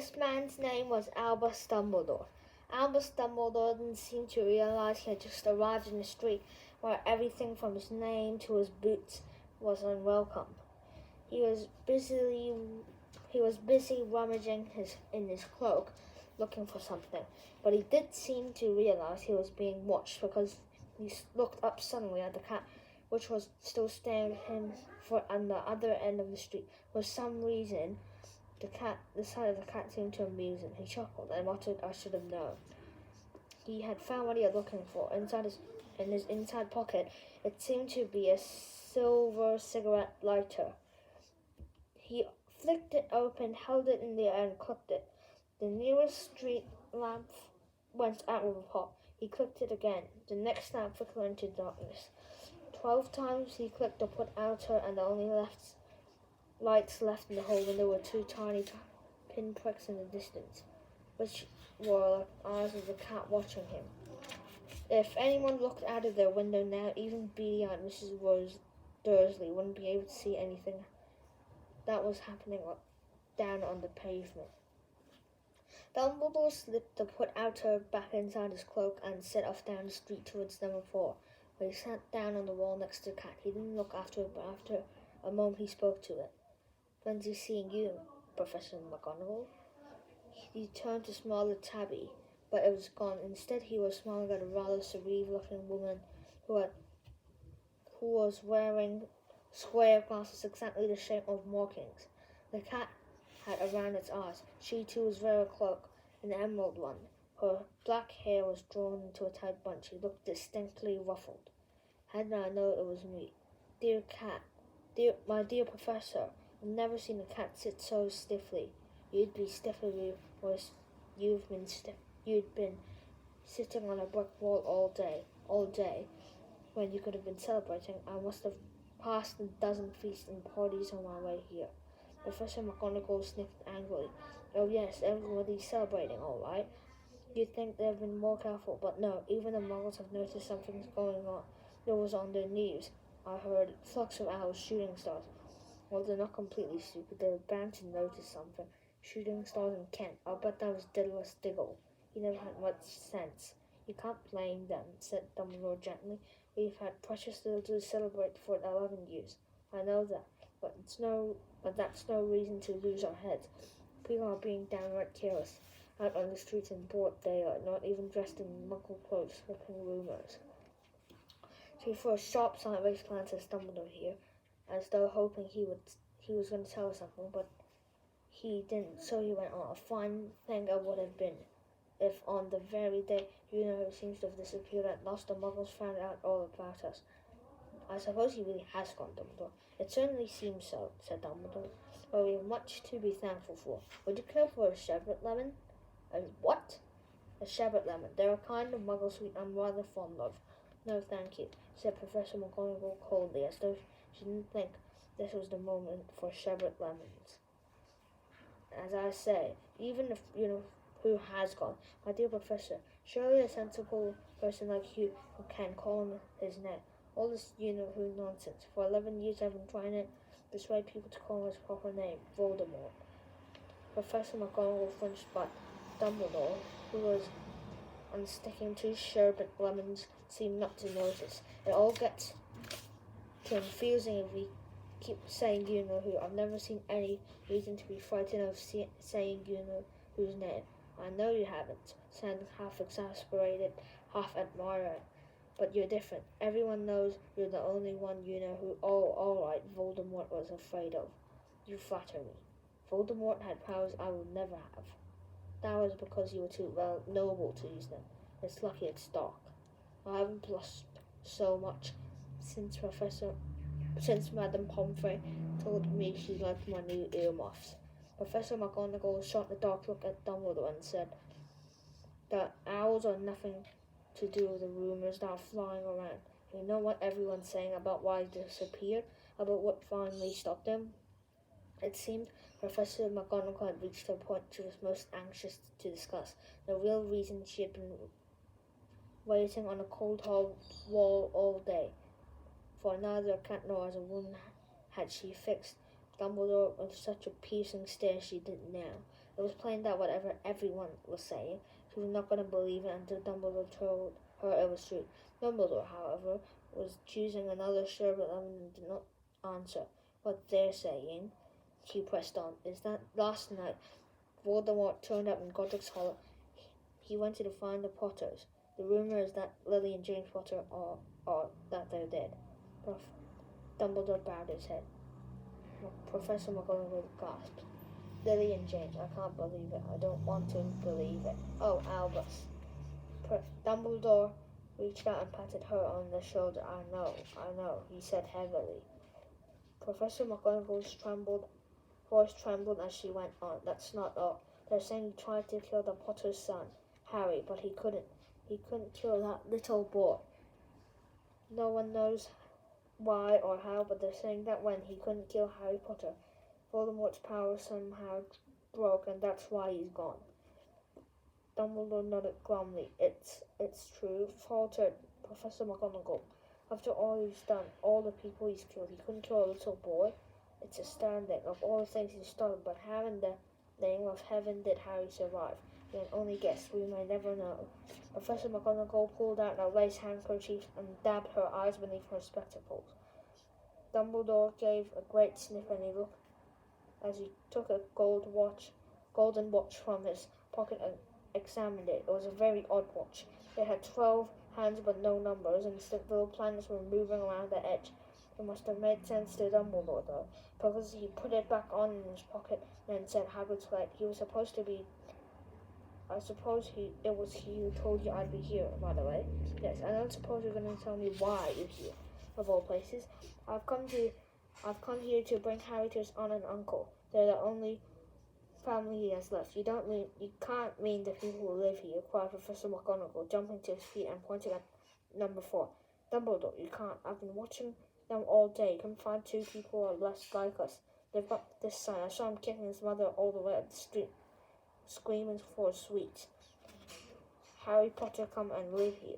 This man's name was Albus Dumbledore. Albus Dumbledore didn't seem to realize he had just arrived in the street where everything from his name to his boots was unwelcome. He was busy rummaging in his cloak, looking for something, but he did seem to realize he was being watched because he looked up suddenly at the cat, which was still staring at him on the other end of the street. For some reason, the sight of the cat seemed to amuse him. He chuckled and muttered, "I should have known." He had found what he was looking for. In his inside pocket, it seemed to be a silver cigarette lighter. He flicked it open, held it in the air, and clicked it. The nearest street lamp went out with a pop. He clicked it again. The next lamp flickered into darkness. 12 times he clicked the put outer, and the only lights left in the whole window were two tiny pinpricks in the distance, which were like eyes of the cat watching him. If anyone looked out of their window now, even beady-eyed Mrs. Rose Dursley wouldn't be able to see anything that was happening down on the pavement. Dumbledore slipped the put outer back inside his cloak and set off down the street towards number 4, where he sat down on the wall next to the cat. He didn't look after it, but after a moment he spoke to it. "Fancy seeing you, Professor McGonagall." He turned to smile at Tabby, but it was gone. Instead, he was smiling at a rather serene-looking woman who was wearing square glasses exactly the shape of markings the cat had around its eyes. She too was wearing a cloak, an emerald one. Her black hair was drawn into a tight bunch. She looked distinctly ruffled. "How did I know it was me? Dear cat, my dear Professor, I've never seen a cat sit so stiffly. You'd be stiff if you'd been sitting on a brick wall all day, when you could have been celebrating. I must have passed a dozen feasts and parties on my way here." Professor McGonagall sniffed angrily. "Oh yes, everybody's celebrating, all right. You'd think they've been more careful, but no, even the Muggles have noticed something's going on. It was on their news. I heard flocks of owls shooting stars. Well, they're not completely stupid. They're bound to notice something. Shooting stars in Kent. I'll bet that was Diddler's Diggle. He never had much sense." "You can't blame them," said Dumbledore gently. "We've had precious little to celebrate for 11 years. I know that, but that's no reason to lose our heads. People are being downright careless, out on the streets in broad daylight, not even dressed in Muggle clothes, spreading rumours." She threw a sharp sideways glance at Dumbledore here, as though hoping he was going to tell her something, but he didn't, so he went on. "A fine thing it would have been if on the very day who seems to have disappeared at last, the Muggles found out all about us." "I suppose he really has gone, Dumbledore." "It certainly seems so," said Dumbledore. "But we have much to be thankful for. Would you care for a sherbet lemon?" "A what?" "A sherbet lemon. They're a kind of Muggle sweet I'm rather fond of." "No, thank you," said Professor McGonagall coldly, as though she didn't think this was the moment for sherbet lemons. "As I say, even if you know who has gone, my dear Professor, surely a sensible person like you can call him his name. All this you-know-who nonsense. For 11 years I've been trying to persuade people to call him his proper name, Voldemort." Professor McGonagall flinched, but Dumbledore, who was unsticking 2 sherbet lemons, seemed not to notice. "It all gets confusing if we keep saying you-know-who. I've never seen any reason to be frightened of saying you-know-whose name." "I know you haven't," sounded half exasperated, half admiring. "But you're different. Everyone knows you're the only one you-know-who all right, Voldemort was afraid of." "You flatter me." "Voldemort had powers I would never have." "That was because you were too, noble to use them. It's lucky it's dark." "I haven't blushed so much since Madame Pomfrey told me she liked my new earmuffs." Professor McGonagall shot a dark look at Dumbledore and said, "The owls are nothing to do with the rumours that are flying around. You know what everyone's saying about why they disappeared, about what finally stopped them?" It seemed Professor McGonagall had reached a point she was most anxious to discuss, the real reason she had been waiting on a cold hall wall all day. For neither a cat nor as a woman had she fixed Dumbledore with such a piercing stare she did now. It was plain that whatever everyone was saying, she was not going to believe it until Dumbledore told her it was true. Dumbledore, however, was choosing another sherbet and did not answer. What they're saying, she pressed on, is that last night Voldemort turned up in Godric's Hollow. He went to find the Potters. The rumor is that Lily and James Potter are that they're dead. Dumbledore bowed his head. Professor McGonagall gasped. Lily and James, I can't believe it. I don't want to believe it. Oh, Albus. Dumbledore reached out and patted her on the shoulder. I know, he said heavily. Professor McGonagall's voice trembled as she went on. That's not all. They're saying he tried to kill the Potter's son, Harry, but he couldn't. He couldn't kill that little boy. No one knows why or how, but they're saying that when he couldn't kill Harry Potter, Voldemort's power somehow broke, and that's why he's gone. Dumbledore nodded glumly. It's true, faltered Professor McGonagall. After all he's done, all the people he's killed, he couldn't kill a little boy. It's astounding. Of all the things he's done, but how in the name of heaven did Harry survive? We can only guess. We may never know. Professor McGonagall pulled out a lace handkerchief and dabbed her eyes beneath her spectacles. Dumbledore gave a great sniff and he looked as he took a golden watch from his pocket and examined it. It was a very odd watch. It had 12 hands but no numbers, and little planets were moving around the edge. It must have made sense to Dumbledore, though, because he put it back on in his pocket and said Hagrid's right. He was supposed to be... I suppose it was he who told you I'd be here, by the way. Yes, I don't suppose you're going to tell me why you're here, of all places. I've come here to bring Harry to his aunt and uncle. They're the only family he has left. You can't mean the people who live here, cried Professor McGonagall, jumping to his feet and pointing at number 4. Dumbledore, you can't. I've been watching them all day. You can find 2 people who are less like us. They've got this sign. I saw him kicking his mother all the way up the street, screaming for sweets. Harry Potter, come and live here.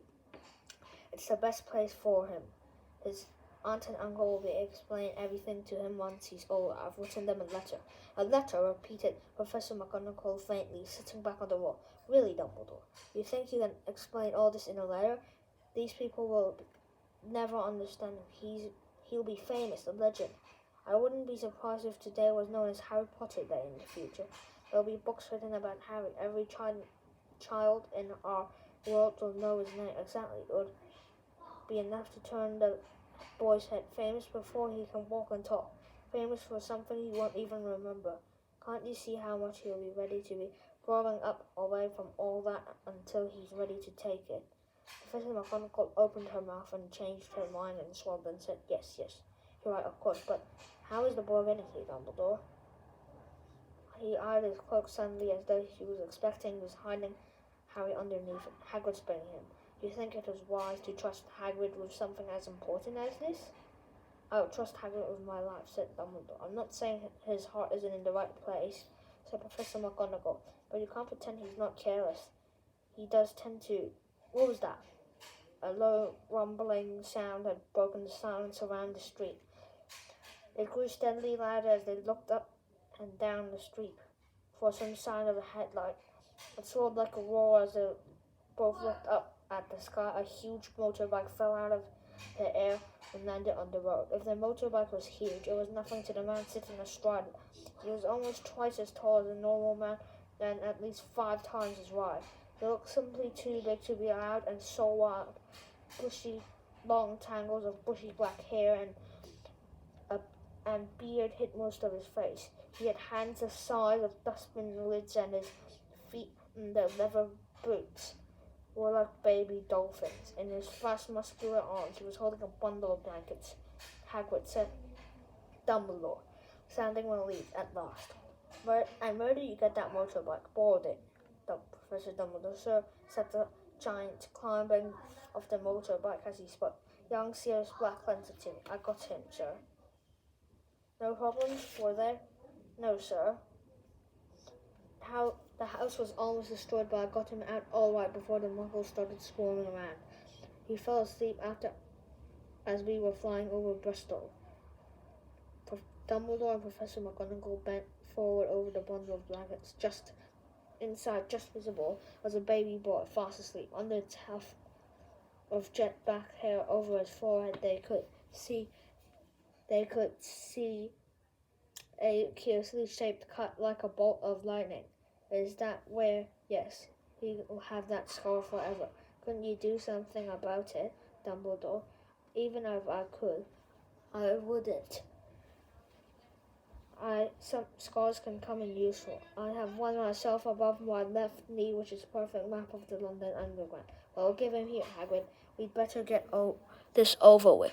It's the best place for him. His aunt and uncle will be explaining everything to him once he's older. I've written them a letter. A letter, repeated Professor McGonagall faintly, sitting back on the wall. Really, Dumbledore? You think you can explain all this in a letter? These people will never understand him. He'll be famous, a legend. I wouldn't be surprised if today was known as Harry Potter Day in the future. There'll be books written about Harry. Every child in our world will know his name exactly. It would be enough to turn the boy's head. Famous before he can walk and talk. Famous for something he won't even remember. Can't you see how much he'll be ready to be growing up away from all that until he's ready to take it? Professor McGonagall opened her mouth and changed her mind and swallowed and said, Yes, you're right, of course, but how is the boy getting here, Dumbledore? He eyed his cloak suddenly as though he was expecting he was hiding Harry underneath it. Hagrid's bringing him. Do you think it was wise to trust Hagrid with something as important as this? I would trust Hagrid with my life, said Dumbledore. I'm not saying his heart isn't in the right place, said Professor McGonagall, but you can't pretend he's not careless. He does tend to... What was that? A low, rumbling sound had broken the silence around the street. It grew steadily louder as they looked up and down the street for some sign of a headlight. It sounded like a roar as they both looked up at the sky. A huge motorbike fell out of the air and landed on the road. If the motorbike was huge, it was nothing to the man sitting astride it. He was almost twice as tall as a normal man and at least 5 times as wide. He looked simply too big to be loud and so wild. Bushy, long tangles of bushy black hair and beard hid most of his face. He had hands the size of dustbin lids, and his feet in the leather boots were like baby dolphins. In his fast, muscular arms, he was holding a bundle of blankets. Hagrid said, Dumbledore, sounding relieved at last. Where did you get that motorbike? Borrowed it, Professor Dumbledore, sir, said the giant, climbing off the motorbike as he spoke. Young Sirius Black lent it to me. I got him, sir. No problems, were there? No, sir. The house was almost destroyed, but I got him out all right before the muggles started swarming around. He fell asleep as we were flying over Bristol. Dumbledore and Professor McGonagall bent forward over the bundle of blankets. Just inside, just visible, was a baby boy fast asleep. Under the tuft of jet black hair over his forehead, they could see a curiously shaped cut like a bolt of lightning. Is that where? Yes, he will have that scar forever. Couldn't you do something about it, Dumbledore? Even if I could, I wouldn't. Some scars can come in useful. I have one myself above my left knee, which is a perfect map of the London Underground. Well, give him here, Hagrid. We'd better get this over with.